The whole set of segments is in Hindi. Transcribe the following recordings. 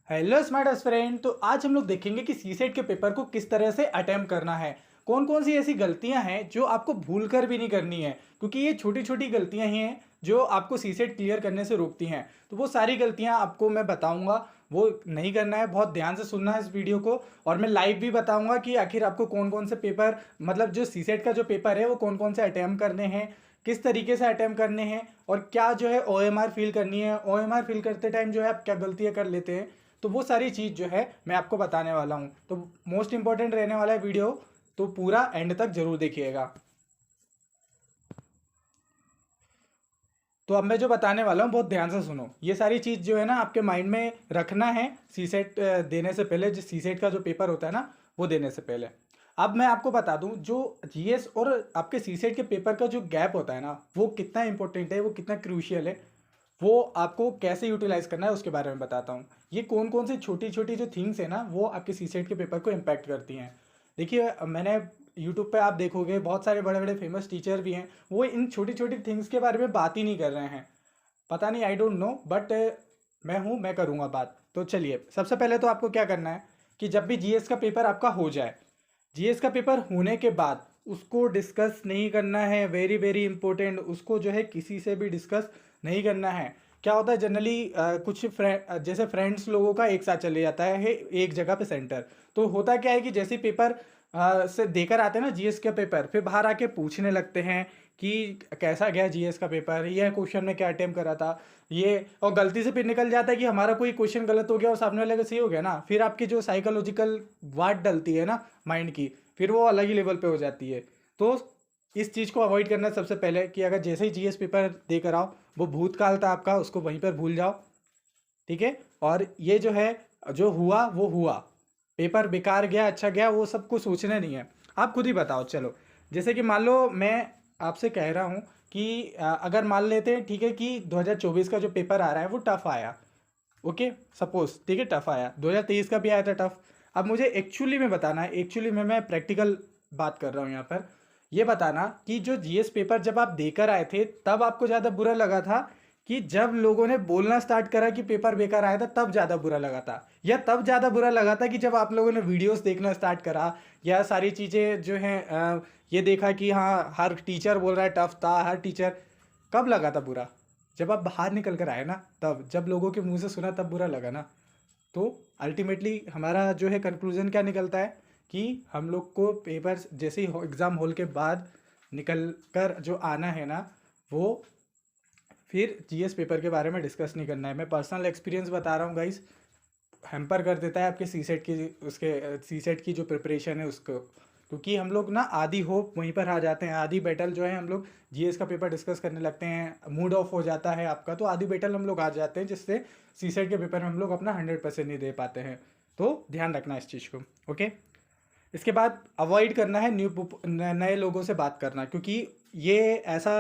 Hello smart friend. तो आज हम लोग देखेंगे कि सीसेट के पेपर को किस तरह से अटेम्प्ट करना है। कौन कौन सी ऐसी गलतियां हैं जो आपको भूल कर भी नहीं करनी है, क्योंकि ये छोटी छोटी गलतियां ही हैं जो आपको सीसेट क्लियर करने से रोकती हैं। तो वो सारी गलतियां आपको मैं बताऊंगा, वो नहीं करना है। बहुत ध्यान से सुनना है इस वीडियो को। और मैं लाइव भी बताऊंगा कि आखिर आपको कौन कौन से पेपर, मतलब जो सीसेट का जो पेपर है वो कौन कौन से अटेम्प्ट करने हैं, किस तरीके से अटेम्प्ट करने हैं, और क्या जो है ओएमआर फिल करनी है। ओएमआर फिल करते टाइम जो है आप क्या गलतियां कर लेते हैं, तो वो सारी चीज़ जो है मैं आपको बताने वाला हूँ। तो मोस्ट इंपॉर्टेंट रहने वाला है वीडियो, तो पूरा एंड तक जरूर देखिएगा। तो अब मैं जो बताने वाला हूँ बहुत ध्यान से सुनो। ये सारी चीज़ जो है ना आपके माइंड में रखना है सीसेट देने से पहले, जो सीसेट का जो पेपर होता है ना वो देने से पहले। अब मैं आपको बता दूं, जो जीएस और आपके सीसेट के पेपर का जो गैप होता है ना वो कितना इंपॉर्टेंट है, वो कितना क्रूशियल है, वो आपको कैसे यूटिलाइज करना है उसके बारे में बताता हूँ। ये कौन कौन सी छोटी छोटी जो थिंग्स है ना वो आपके सीसेट के पेपर को इम्पैक्ट करती हैं। देखिए, मैंने यूट्यूब पे आप देखोगे बहुत सारे बड़े बड़े फेमस टीचर भी हैं, वो इन छोटी छोटी थिंग्स के बारे में बात ही नहीं कर रहे हैं। पता नहीं, आई डोंट नो, बट मैं करूँगा बात। तो चलिए, सबसे पहले तो आपको क्या करना है कि जब भी जीएस का पेपर आपका हो जाए, जीएस का पेपर होने के बाद उसको डिस्कस नहीं करना है। वेरी वेरी इंपॉर्टेंट, उसको जो है किसी से भी डिस्कस नहीं करना है। क्या होता है जनरली, कुछ जैसे फ्रेंड्स लोगों का एक साथ चले जाता है एक जगह पे सेंटर। तो होता क्या है कि जैसे पेपर से देकर आते हैं ना जीएस का पेपर, फिर बाहर आके पूछने लगते हैं कि कैसा गया जीएस का पेपर, यह क्वेश्चन में क्या अटेम्प्ट करा था ये, और गलती से फिर निकल जाता है कि हमारा कोई क्वेश्चन गलत हो गया और सामने वाले का सही हो गया ना, फिर आपकी जो साइकोलॉजिकल वाट डलती है ना माइंड की, फिर वो अलग ही लेवल पे हो जाती है। तो इस चीज़ को अवॉइड करना है सबसे पहले, कि अगर जैसे ही जीएस पेपर देकर आओ, वो भूतकाल था आपका उसको वहीं पर भूल जाओ। ठीक है। और ये जो है, जो हुआ वो हुआ, पेपर बेकार गया अच्छा गया वो सब कुछ सोचना नहीं है। आप खुद ही बताओ। चलो, जैसे कि मान लो मैं आपसे कह रहा हूँ कि अगर मान लेते हैं ठीक है कि 2024 का जो पेपर आ रहा है वो टफ आया। ओके, सपोज ठीक है टफ आया, 2023 का भी आया था टफ। अब मुझे एक्चुअली में बताना है, एक्चुअली में मैं प्रैक्टिकल बात कर रहा हूँ यहाँ पर। ये बताना कि जो जीएस पेपर जब आप देकर आए थे तब आपको ज़्यादा बुरा लगा था, कि जब लोगों ने बोलना स्टार्ट करा कि पेपर बेकार आया था तब ज़्यादा बुरा लगा था, या तब ज़्यादा बुरा लगा था कि जब आप लोगों ने वीडियोस देखना स्टार्ट करा, या सारी चीज़ें जो हैं ये देखा कि हाँ हर टीचर बोल रहा है टफ था, हर टीचर। कब लगा था बुरा? जब आप बाहर निकल कर आए ना, तब जब लोगों के मुंह से सुना तब बुरा लगा ना। तो अल्टीमेटली हमारा जो है कंक्लूजन क्या निकलता है कि हम लोग को पेपर जैसे ही एग्ज़ाम हॉल के बाद निकल कर जो आना है ना, वो फिर जीएस पेपर के बारे में डिस्कस नहीं करना है। मैं पर्सनल एक्सपीरियंस बता रहा हूँ गाइस, हैम्पर कर देता है आपके सीसेट की, उसके सीसेट की जो प्रिपरेशन है उसको। क्योंकि हम लोग ना आधी होप वहीं पर आ जाते हैं, आधी बैटल जो है हम लोग जीएस का पेपर डिस्कस करने लगते हैं, मूड ऑफ हो जाता है आपका, तो आधी बैटल हम लोग आ जाते हैं, जिससे सीसेट के पेपर में हम लोग अपना 100% नहीं दे पाते हैं। तो ध्यान रखना इस चीज़ को। ओके। इसके बाद अवॉइड करना है नए लोगों से बात करना, क्योंकि ये ऐसा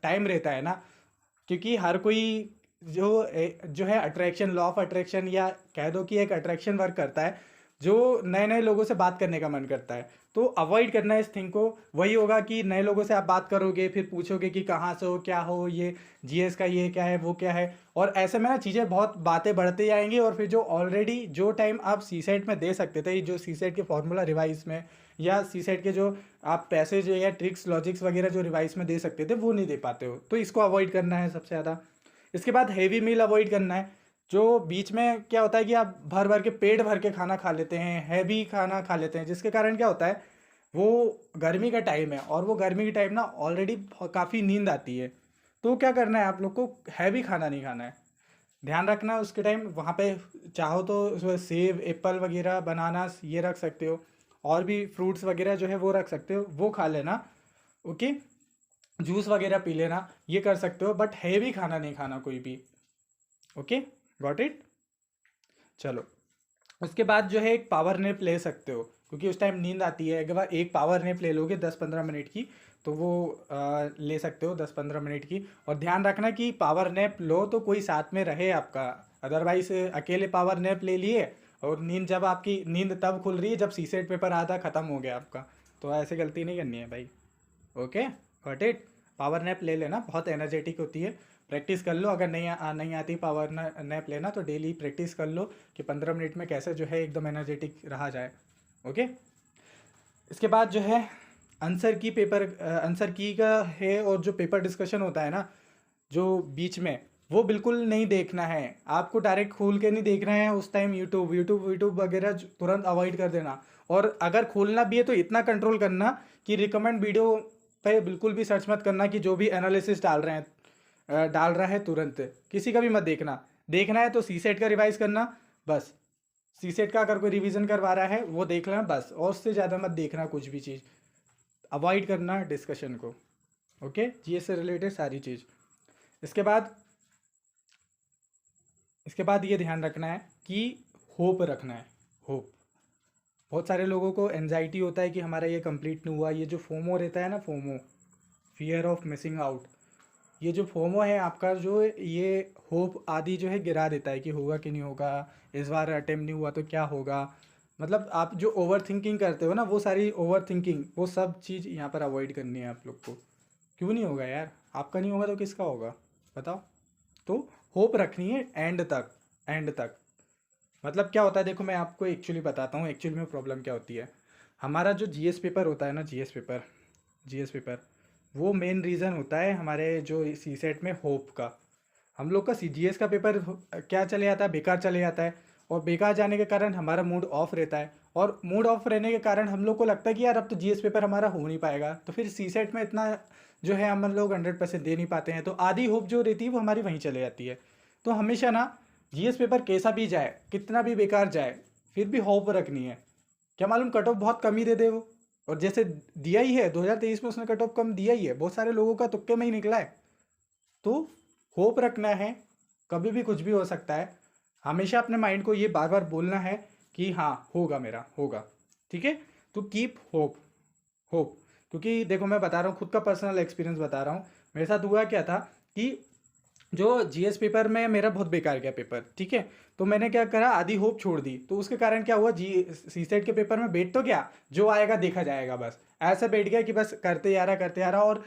टाइम रहता है ना, क्योंकि हर कोई जो है अट्रैक्शन, लॉ ऑफ अट्रैक्शन, या कह दो कि एक अट्रैक्शन वर्क करता है, जो नए नए लोगों से बात करने का मन करता है। तो अवॉइड करना है इस थिंग को। वही होगा कि नए लोगों से आप बात करोगे, फिर पूछोगे कि कहाँ से हो, क्या हो, ये जीएस का ये क्या है वो क्या है, और ऐसे में ना चीज़ें बहुत बातें बढ़ते जाएंगी, और फिर जो ऑलरेडी जो टाइम आप सी सेट में दे सकते थे, जो सी सेट के फॉर्मूला रिवाइज में, या सी सेट के जो आप पैसेज या ट्रिक्स लॉजिक्स वगैरह जो रिवाइज में दे सकते थे, वो नहीं दे पाते हो। तो इसको अवॉइड करना है सबसे ज़्यादा। इसके बाद हैवी मील अवॉइड करना है। जो बीच में क्या होता है कि आप भर भर के पेट भर के खाना खा लेते हैं, हैवी खाना खा लेते हैं, जिसके कारण क्या होता है, वो गर्मी का टाइम है, और वो गर्मी के टाइम ना ऑलरेडी काफ़ी नींद आती है। तो क्या करना है आप लोग को, हैवी खाना नहीं खाना है। ध्यान रखना उसके टाइम वहाँ पे, चाहो तो उसमें सेब एप्पल वगैरह बनानास ये रख सकते हो, और भी फ्रूट्स वगैरह जो है वो रख सकते हो, वो खा लेना। ओके। जूस वगैरह पी लेना, ये कर सकते हो, बट हैवी खाना नहीं खाना कोई भी। Okay, got it. चलो, उसके बाद जो है एक पावर नैप ले सकते हो, क्योंकि उस टाइम नींद आती है। अगर एक पावर नैप ले लोगे 10-15 मिनट की, तो वो ले सकते हो 10-15 मिनट की। और ध्यान रखना कि पावर नैप लो तो कोई साथ में रहे आपका, अदरवाइज अकेले पावर नैप ले लिए और नींद, जब आपकी नींद तब खुल रही है जब सीसेट पेपर आधा ख़त्म हो गया आपका। तो ऐसे गलती नहीं करनी है भाई। Okay, got it. Power nap ले लेना, बहुत एनर्जेटिक होती है प्रैक्टिस कर लो। अगर नहीं आती पावर नैप लेना तो डेली प्रैक्टिस कर लो कि 15 मिनट में कैसे जो है एकदम एनर्जेटिक रहा जाए। ओके। इसके बाद जो है आंसर की का है, और जो पेपर डिस्कशन होता है ना जो बीच में, वो बिल्कुल नहीं देखना है आपको, डायरेक्ट खोल के नहीं देखना है उस टाइम। यूट्यूब वगैरह तुरंत अवॉइड कर देना। और अगर खोलना भी है तो इतना कंट्रोल करना कि रिकमेंड वीडियो पे बिल्कुल भी सर्च मत करना कि जो भी एनालिसिस डाल रहा है तुरंत किसी का भी मत देखना। देखना है तो सी सेट का रिवाइज करना बस। सी सेट का अगर कोई रिवीजन करवा रहा है वो देख लेना बस, और उससे ज़्यादा मत देखना कुछ भी चीज़। अवॉइड करना डिस्कशन को। ओके, जीएस से रिलेटेड सारी चीज़। इसके बाद ये ध्यान रखना है कि होप रखना है। होप, बहुत सारे लोगों को एनजाइटी होता है कि हमारा ये कंप्लीट नहीं हुआ। ये जो फोमो रहता है ना, FOMO, fear of missing out, ये जो फोमो है आपका, जो ये होप आदि जो है गिरा देता है कि होगा कि नहीं होगा, इस बार अटेम्प्ट नहीं हुआ तो क्या होगा। मतलब आप जो ओवर थिंकिंग करते हो ना, वो सारी ओवर थिंकिंग, वो सब चीज़ यहाँ पर अवॉइड करनी है आप लोग को। क्यों नहीं होगा यार, आपका नहीं होगा तो किसका होगा बताओ। तो होप रखनी है एंड तक, एंड तक। मतलब क्या होता है देखो, मैं आपको एक्चुअली बताता हूँ एक्चुअली में प्रॉब्लम क्या होती है। हमारा जो जीएस पेपर होता है ना, जीएस पेपर वो मेन रीज़न होता है हमारे जो सी सेट में होप का। हम लोग का जीएस का पेपर क्या चले जाता है, बेकार चले जाता है। और बेकार जाने के कारण हमारा मूड ऑफ रहता है, और मूड ऑफ रहने के कारण हम लोग को लगता है कि यार अब तो जीएस पेपर हमारा हो नहीं पाएगा, तो फिर सी सेट में इतना जो है हम लोग 100% दे नहीं पाते हैं, तो आधी होप जो रहती है वो हमारी वहीं चले जाती है। तो हमेशा ना जीएस पेपर कैसा भी जाए, कितना भी बेकार जाए, फिर भी होप रखनी है। क्या मालूम कट ऑफ बहुत कम ही दे दे वो, और जैसे दिया ही है 2023 में उसने कट ऑफ कम दिया ही है, बहुत सारे लोगों का तुक्के में ही निकला है। तो होप रखना है, कभी भी कुछ भी हो सकता है। हमेशा अपने माइंड को ये बार बार बोलना है कि हाँ होगा, मेरा होगा, ठीक है। तो कीप होप, होप। क्योंकि देखो मैं बता रहा हूँ, खुद का पर्सनल एक्सपीरियंस बता रहा हूँ। मेरे साथ हुआ क्या था कि जो जीएस पेपर में मेरा बहुत बेकार गया पेपर, ठीक है। तो मैंने क्या करा, आधी होप छोड़ दी। तो उसके कारण क्या हुआ, जी सी सेट के पेपर में बैठ तो गया, जो आएगा देखा जाएगा, बस ऐसा बैठ गया कि बस करते आ रहा करते आ रहा। और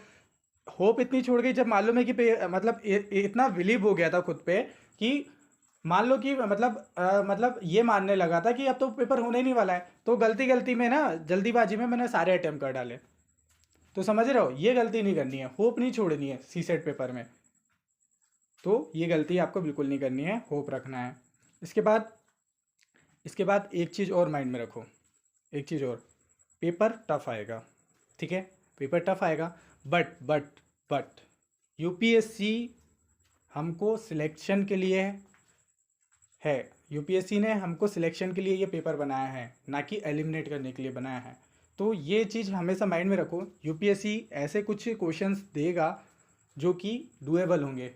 होप इतनी छोड़ गई जब मालूम है कि मतलब इतना बिलीव हो गया था खुद पे कि मान लो कि मतलब ये मानने लगा था कि अब तो पेपर होने नहीं वाला है। तो गलती गलती में ना, जल्दीबाजी में मैंने सारे अटेम्प्ट कर डाले। तो समझ रहे हो, ये गलती नहीं करनी है, होप नहीं छोड़नी है सी सेट पेपर में। तो ये गलती आपको बिल्कुल नहीं करनी है, होप रखना है। इसके बाद एक चीज़ और माइंड में रखो, एक चीज़ और, पेपर टफ आएगा, ठीक है। पेपर टफ आएगा, बट यूपीएससी हमको सिलेक्शन के लिए है। यूपीएससी ने हमको सिलेक्शन के लिए ये पेपर बनाया है, ना कि एलिमिनेट करने के लिए बनाया है। तो ये चीज़ हमेशा माइंड में रखो, यूपीएससी ऐसे कुछ क्वेश्चंस देगा जो कि डुएबल होंगे।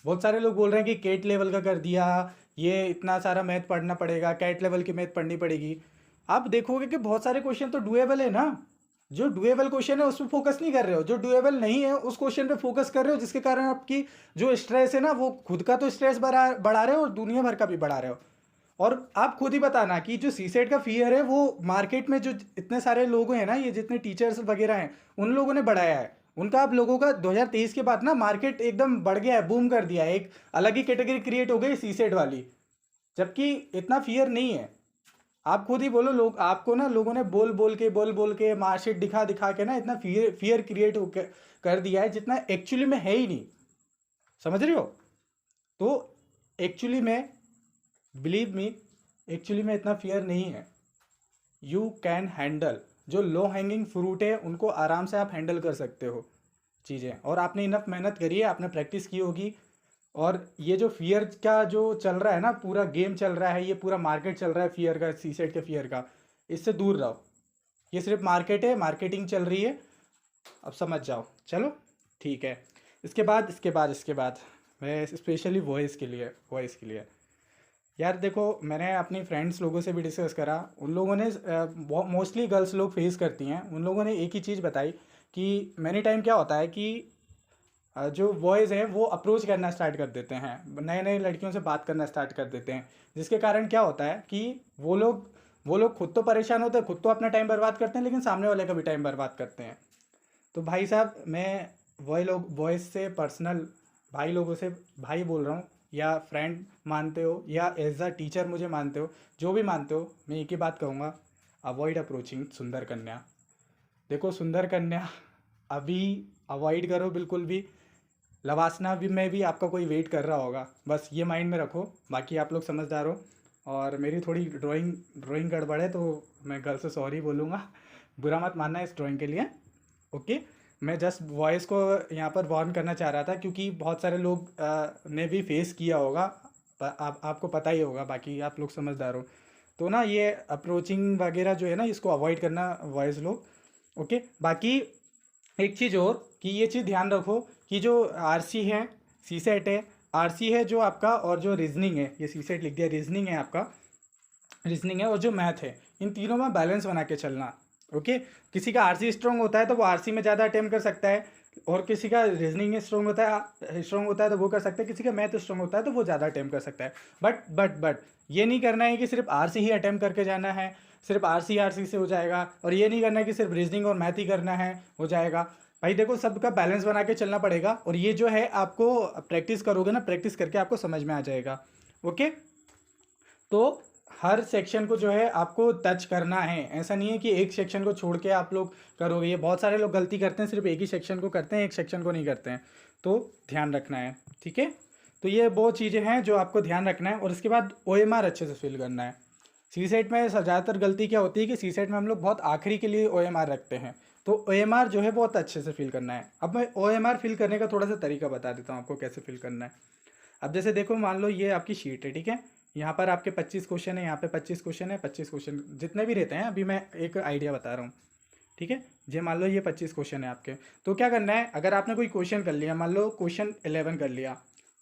बहुत सारे लोग बोल रहे हैं कि केट लेवल का कर दिया, ये इतना सारा मैथ पढ़ना पड़ेगा, कैट लेवल की मैथ पढ़नी पड़ेगी। आप देखोगे कि बहुत सारे क्वेश्चन तो डुएबल है ना। जो डुएबल क्वेश्चन है उस पर फोकस नहीं कर रहे हो, जो डुएबल नहीं है उस क्वेश्चन पे फोकस कर रहे हो, जिसके कारण आपकी जो स्ट्रेस है ना, वो खुद का तो स्ट्रेस बढ़ा रहे हो और दुनिया भर का भी बढ़ा रहे हो। और आप खुद ही बताना कि जो सी सेट का फियर है वो मार्केट में जो इतने सारे लोग हैं ना, ये जितने टीचर्स वगैरह हैं उन लोगों ने बढ़ाया है। उनका आप लोगों का 2023 के बाद ना मार्केट एकदम बढ़ गया है, बूम कर दिया है, एक अलग ही कैटेगरी क्रिएट हो गई सी सेट वाली, जबकि इतना फियर नहीं है। आप खुद ही बोलो, लोग आपको ना, लोगों ने बोल बोल के मार्कशीट दिखा दिखा के ना इतना फियर क्रिएट कर दिया है जितना एक्चुअली में है ही नहीं। समझ रहे हो। तो एक्चुअली में, बिलीव मी, एक्चुअली में इतना फियर नहीं है। यू कैन हैंडल, जो लो हैंगिंग फ्रूट है उनको आराम से आप हैंडल कर सकते हो चीज़ें। और आपने इनफ मेहनत करी है, आपने प्रैक्टिस की होगी। और ये जो फियर का जो चल रहा है ना, पूरा गेम चल रहा है, ये पूरा मार्केट चल रहा है फियर का, सी सेट के फियर का, इससे दूर रहो। ये सिर्फ मार्केट है, मार्केटिंग चल रही है, अब समझ जाओ। चलो ठीक है। इसके बाद मैं स्पेशली वॉइस के लिए यार देखो, मैंने अपनी फ्रेंड्स लोगों से भी डिस्कस करा, उन लोगों ने मोस्टली गर्ल्स लोग फेस करती हैं, उन लोगों ने एक ही चीज़ बताई कि मैनी टाइम क्या होता है कि जो बॉयज़ हैं वो अप्रोच करना स्टार्ट कर देते हैं, नए नए लड़कियों से बात करना स्टार्ट कर देते हैं, जिसके कारण क्या होता है कि वो लोग खुद तो परेशान होते हैं, खुद तो अपना टाइम बर्बाद करते हैं, लेकिन सामने वाले का भी टाइम बर्बाद करते हैं। तो भाई साहब, मैं बॉयज़ से पर्सनल भाई लोगों से भाई बोल रहा हूँ, या फ्रेंड मानते हो या एज अ टीचर मुझे मानते हो, जो भी मानते हो, मैं एक ही बात कहूँगा, अवॉइड अप्रोचिंग सुंदर कन्या। देखो सुंदर कन्या अभी अवॉइड करो बिल्कुल भी। लवासना भी में भी आपका कोई वेट कर रहा होगा, बस ये माइंड में रखो। बाकी आप लोग समझदार हो, और मेरी थोड़ी ड्राइंग ड्राइंग गड़बड़ है, तो मैं घर से सॉरी बोलूँगा, बुरा मत मानना इस ड्राइंग के लिए। ओके, मैं जस्ट वॉइस को यहाँ पर वार्न करना चाह रहा था, क्योंकि बहुत सारे लोग ने भी फेस किया होगा, आपको पता ही होगा, बाकी आप लोग समझदार हो। तो ना ये अप्रोचिंग वगैरह जो है ना, इसको अवॉइड करना वॉइस लोग। ओके, बाकी एक चीज़ और कि ये चीज़ ध्यान रखो कि जो आरसी है, सीसेट है, आरसी है जो आपका, और जो रीजनिंग है, ये सीसेट लिख दिया, रीजनिंग है आपका, रीजनिंग है, और जो मैथ है, इन तीनों में बैलेंस बना के चलना। ओके, किसी का आरसी स्ट्रॉन्ग होता है तो वो आरसी में ज़्यादा अटेम्प्ट कर सकता है, और किसी का रीजनिंग स्ट्रॉन्ग होता है तो वो कर सकता है, किसी का मैथ स्ट्रॉन्ग होता है तो वो ज़्यादा अटेम्प्ट कर सकता है। बट ये नहीं करना है कि सिर्फ आरसी ही अटेम्प्ट करके जाना है, सिर्फ आरसी से हो जाएगा, और ये नहीं करना है कि सिर्फ रीजनिंग और मैथ ही करना है, हो जाएगा। भाई देखो, सबका बैलेंस बना के चलना पड़ेगा, और ये जो है आपको प्रैक्टिस करोगे ना, प्रैक्टिस करके आपको समझ में आ जाएगा। ओके, तो हर सेक्शन को जो है आपको टच करना है, ऐसा नहीं है कि एक सेक्शन को छोड़ के आप लोग करोगे। ये बहुत सारे लोग गलती करते हैं, सिर्फ एक ही सेक्शन को करते हैं, एक सेक्शन को नहीं करते हैं, तो ध्यान रखना है। ठीक है, तो ये बहुत चीज़ें हैं जो आपको ध्यान रखना है। और इसके बाद ओएमआर अच्छे से फिल करना है। सी सेट में ज़्यादातर गलती क्या होती है कि सी सेट में हम लोग बहुत आखिरी के लिए ओएमआर रखते हैं, तो ओएमआर जो है बहुत अच्छे से फिल करना है। अब मैं ओएमआर फिल करने का थोड़ा सा तरीका बता देता हूँ आपको कैसे फिल करना है। अब जैसे देखो, मान लो ये आपकी शीट है, ठीक है, यहाँ पर आपके 25 क्वेश्चन है, यहाँ पे 25 क्वेश्चन है, 25 क्वेश्चन जितने भी रहते हैं, अभी मैं एक आइडिया बता रहा हूँ। ठीक है, ये मान लो ये 25 क्वेश्चन है आपके, तो क्या करना है, अगर आपने कोई क्वेश्चन कर लिया, मान लो क्वेश्चन 11 कर लिया,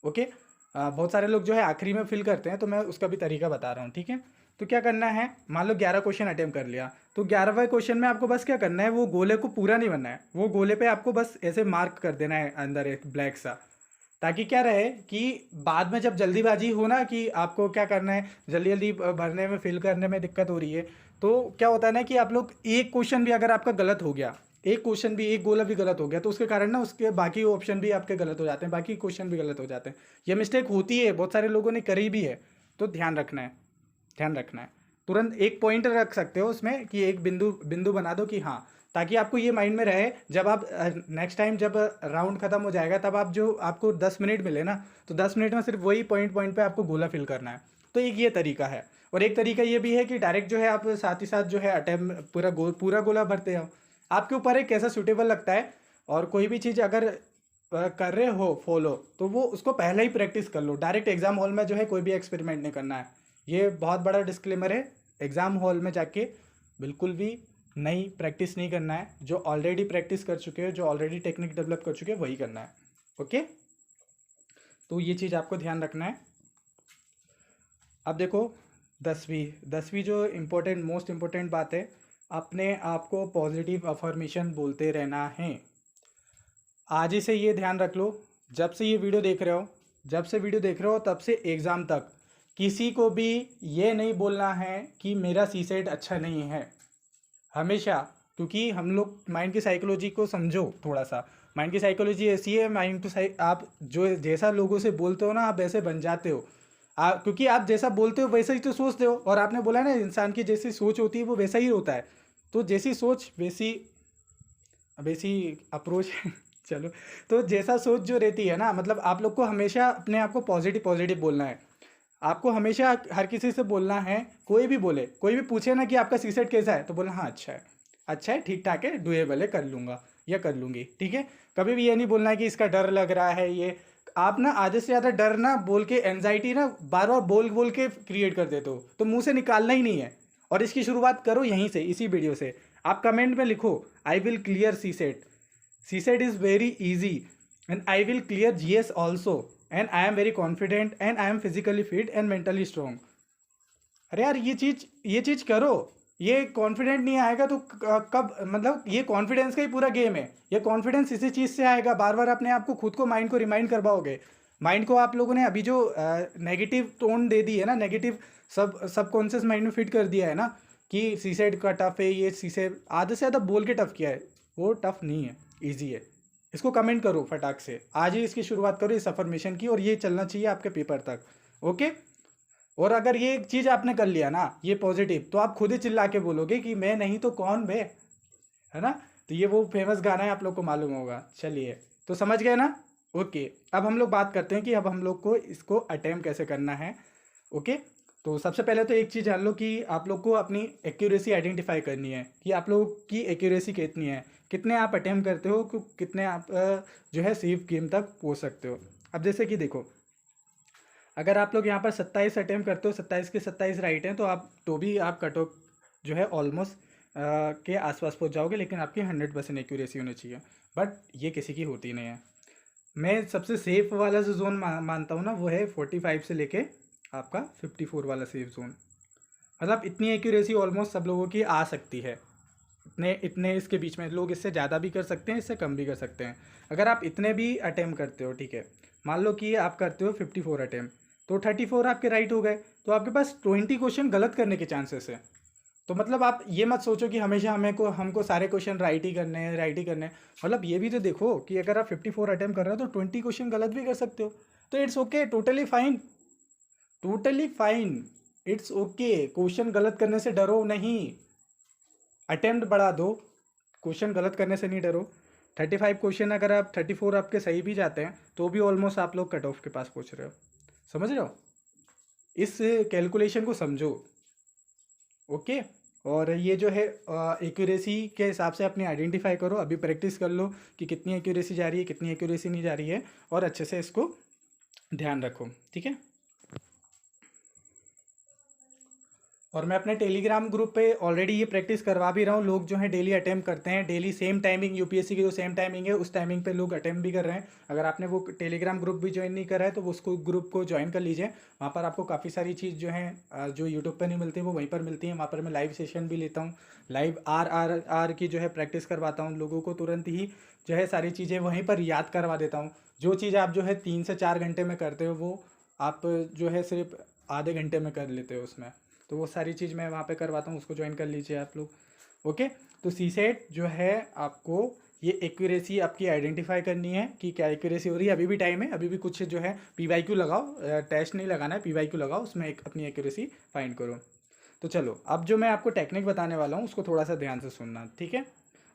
ओके, बहुत सारे लोग जो है आखिरी में फिल करते हैं, तो मैं उसका भी तरीका बता रहा हूँ। ठीक है, तो क्या करना है, मान लो 11 क्वेश्चन अटेम्प्ट कर लिया, तो 11वें क्वेश्चन में आपको बस क्या करना है, वो गोले को पूरा नहीं बनना है, वो गोले पे आपको बस ऐसे मार्क कर देना है अंदर एक ब्लैक सा, ताकि क्या रहे कि बाद में जब जल्दीबाजी हो ना, कि आपको क्या करना है, जल्दी जल्दी भरने में, फिल करने में दिक्कत हो रही है, तो क्या होता है ना कि आप लोग एक क्वेश्चन भी अगर आपका गलत हो गया, एक क्वेश्चन भी, एक गोला भी गलत हो गया, तो उसके कारण ना उसके बाकी ऑप्शन भी आपके गलत हो जाते हैं, बाकी क्वेश्चन भी गलत हो जाते हैं। ये मिस्टेक होती है, बहुत सारे लोगों ने करी भी है, तो ध्यान रखना है, ध्यान रखना है। तुरंत एक पॉइंट रख सकते हो उसमें कि एक बिंदु बिंदु बना दो कि हाँ, ताकि आपको ये माइंड में रहे, जब आप नेक्स्ट टाइम जब राउंड खत्म हो जाएगा, तब आप जो आपको 10 मिनट मिले ना, तो 10 मिनट में सिर्फ वही पॉइंट पॉइंट पे आपको गोला फिल करना है। तो एक ये तरीका है, और एक तरीका ये भी है कि डायरेक्ट जो है आप साथ ही साथ जो है अटेम्प्ट पूरा गोला भरते हो, आपके ऊपर है कैसा सूटेबल लगता है। और कोई भी चीज़ अगर कर रहे हो फॉलो, तो वो उसको पहले ही प्रैक्टिस कर लो। डायरेक्ट एग्जाम हॉल में जो है कोई भी एक्सपेरिमेंट नहीं करना है, ये बहुत बड़ा डिस्क्लेमर है। एग्ज़ाम हॉल में जाके बिल्कुल भी नई प्रैक्टिस नहीं करना है, जो ऑलरेडी प्रैक्टिस कर चुके हो, जो ऑलरेडी टेक्निक डेवलप कर चुके हैं, वही करना है। ओके, तो ये चीज़ आपको ध्यान रखना है। अब देखो, 10वीं जो इम्पोर्टेंट, मोस्ट इम्पोर्टेंट बात है, अपने आप को पॉजिटिव अफर्मेशन बोलते रहना है। आज ही से ये ध्यान रख लो, जब से ये वीडियो देख रहे हो, जब से वीडियो देख रहे हो तब से एग्ज़ाम तक, किसी को भी ये नहीं बोलना है कि मेरा सी सेट अच्छा नहीं है, हमेशा। क्योंकि हम लोग माइंड की साइकोलॉजी को समझो थोड़ा सा। माइंड की साइकोलॉजी ऐसी है, माइंड टू आप जो जैसा लोगों से बोलते हो ना, आप वैसे बन जाते हो। क्योंकि आप जैसा बोलते हो वैसा ही तो सोचते हो, और आपने बोला ना, इंसान की जैसी सोच होती है वो वैसा ही होता है, तो जैसी सोच वैसी वैसी अप्रोच चलो, तो जैसा सोच जो रहती है ना, मतलब आप लोग को हमेशा अपने आप को पॉजिटिव पॉजिटिव बोलना है। आपको हमेशा हर किसी से बोलना है, कोई भी बोले, कोई भी पूछे ना कि आपका सी सेट कैसा है, तो बोलना हाँ अच्छा है, अच्छा है, ठीक ठाक है, डुएबल है, कर लूँगा या कर लूँगी। ठीक है, कभी भी ये नहीं बोलना है कि इसका डर लग रहा है। ये आप ना आधे से ज़्यादा डर ना बोल के, एनजाइटी ना बार बार बोल बोल के क्रिएट कर देते हो, तो मुंह से निकालना ही नहीं है। और इसकी शुरुआत करो यहीं से, इसी वीडियो से। आप कमेंट में लिखो, I will clear CSAT, CSAT is very easy, and I will clear GS also, and I am very confident, and I am physically fit and mentally strong. अरे यार, ये चीज़ करो। ये कॉन्फिडेंट नहीं आएगा तो कब, मतलब ये कॉन्फिडेंस का ही पूरा गेम है। ये कॉन्फिडेंस इसी चीज़ से आएगा, बार बार अपने आप को, खुद को, माइंड को रिमाइंड करवाओगे। माइंड को आप लोगों ने अभी जो नेगेटिव टोन दे दी है ना, नेगेटिव सबकॉन्शियस माइंड में फिट कर दिया है ना, कि सी सेट का टफ है, ये सी सेट आधे से ज़्यादा बोल के टफ किया है, वो टफ नहीं है, ईजी है। इसको कमेंट करो फटाक से, आज ही इसकी शुरुआत करो इस अफर्मेशन की, और ये चलना चाहिए आपके पेपर तक। ओके। और अगर ये एक चीज़ आपने कर लिया ना, ये पॉजिटिव, तो आप खुद ही चिल्ला के बोलोगे कि मैं नहीं तो कौन बे, है ना। तो ये वो फेमस गाना है, आप लोग को मालूम होगा। चलिए, तो समझ गए ना। ओके। अब हम लोग बात करते हैं कि अब हम लोग को इसको अटेम्प्ट कैसे करना है। ओके। तो सबसे पहले तो एक चीज़ जान लो कि आप लोग को अपनी एक्यूरेसी आइडेंटिफाई करनी है कि आप लोग की एक्यूरेसी कितनी है, कितने आप अटेम्प्ट करते हो, कितने आप जो है सेफ गेम तक पहुंच सकते हो। अब जैसे कि देखो, अगर आप लोग यहाँ पर 27 अटेम्प्ट करते हो, 27 के 27 राइट हैं, तो भी आप कट ऑफ जो है ऑलमोस्ट के आसपास पहुँच जाओगे, लेकिन आपकी 100% एक्यूरेसी होनी चाहिए। बट ये किसी की होती नहीं है। मैं सबसे सेफ वाला जो जोन मानता हूँ ना, वो है 45 से लेके आपका 54 वाला सेफ जोन। मतलब इतनी एक्यूरेसी ऑलमोस्ट सब लोगों की आ सकती है। इतने इतने इसके बीच में लोग इससे ज़्यादा भी कर सकते हैं, इससे कम भी कर सकते हैं। अगर आप इतने भी अटैम्प्ट करते हो, ठीक है, मान लो कि आप करते हो 54 अटैम्प्ट, तो 34 आपके राइट हो गए, तो आपके पास 20 क्वेश्चन गलत करने के चांसेस है। तो मतलब आप ये मत सोचो कि हमेशा हमको सारे क्वेश्चन राइट ही करने हैं, राइट ही करने हैं। मतलब ये भी तो देखो कि अगर आप 54 अटैम्प्ट कर रहे हो तो 20 क्वेश्चन गलत भी कर सकते हो। तो it's okay, totally fine, totally fine, it's okay. Question गलत करने से डरो नहीं, अटेम्प्ट बढ़ा दो, क्वेश्चन गलत करने से नहीं डरो। 35 क्वेश्चन अगर आप 34 आपके सही भी जाते हैं, तो भी ऑलमोस्ट आप लोग कट ऑफ के पास पहुंच रहे हो। समझ रहे हो, इस कैलकुलेशन को समझो। ओके। और ये जो है एक्यूरेसी के हिसाब से अपनी आइडेंटिफाई करो, अभी प्रैक्टिस कर लो कि कितनी एक्यूरेसी जा रही है, कितनी एक्यूरेसी नहीं जा रही है, और अच्छे से इसको ध्यान रखो, ठीक है। और मैं अपने टेलीग्राम ग्रुप पे ऑलरेडी ये प्रैक्टिस करवा भी रहा हूँ। लोग जो हैं डेली अटेम्प्ट करते हैं, डेली सेम टाइमिंग, यूपीएससी की जो सेम टाइमिंग है उस टाइमिंग पे लोग अटेम्प्ट भी कर रहे हैं। अगर आपने वो टेलीग्राम ग्रुप भी ज्वाइन नहीं करा है तो उसको ग्रुप को ज्वाइन कर लीजिए। वहाँ पर आपको काफ़ी सारी चीज़ जो है जो यूट्यूब पर नहीं मिलती वो वहीं पर मिलती हैं। वहाँ पर मैं लाइव सेशन भी लेता हूँ, लाइव आर की जो है प्रैक्टिस करवाता हूँ लोगों को, तुरंत ही जो है सारी चीज़ें वहीं पर याद करवा देता हूँ। जो चीज़ आप जो है 3 से 4 घंटे में करते हो, वो आप जो है सिर्फ आधे घंटे में कर लेते हो उसमें। तो वो सारी चीज़ मैं वहाँ पे करवाता हूँ, उसको ज्वाइन कर लीजिए आप लोग। ओके। तो सीसेट जो है आपको ये एक्यूरेसी आपकी आइडेंटिफाई करनी है कि क्या एक्यूरेसी हो रही है। अभी भी टाइम है, अभी भी कुछ जो है पीवाईक्यू लगाओ, टेस्ट नहीं लगाना है, पीवाईक्यू लगाओ, उसमें एक अपनी एक्यूरेसी फाइंड करो। तो चलो, अब जो मैं आपको टेक्निक बताने वाला हूँ उसको थोड़ा सा ध्यान से सुनना, ठीक है।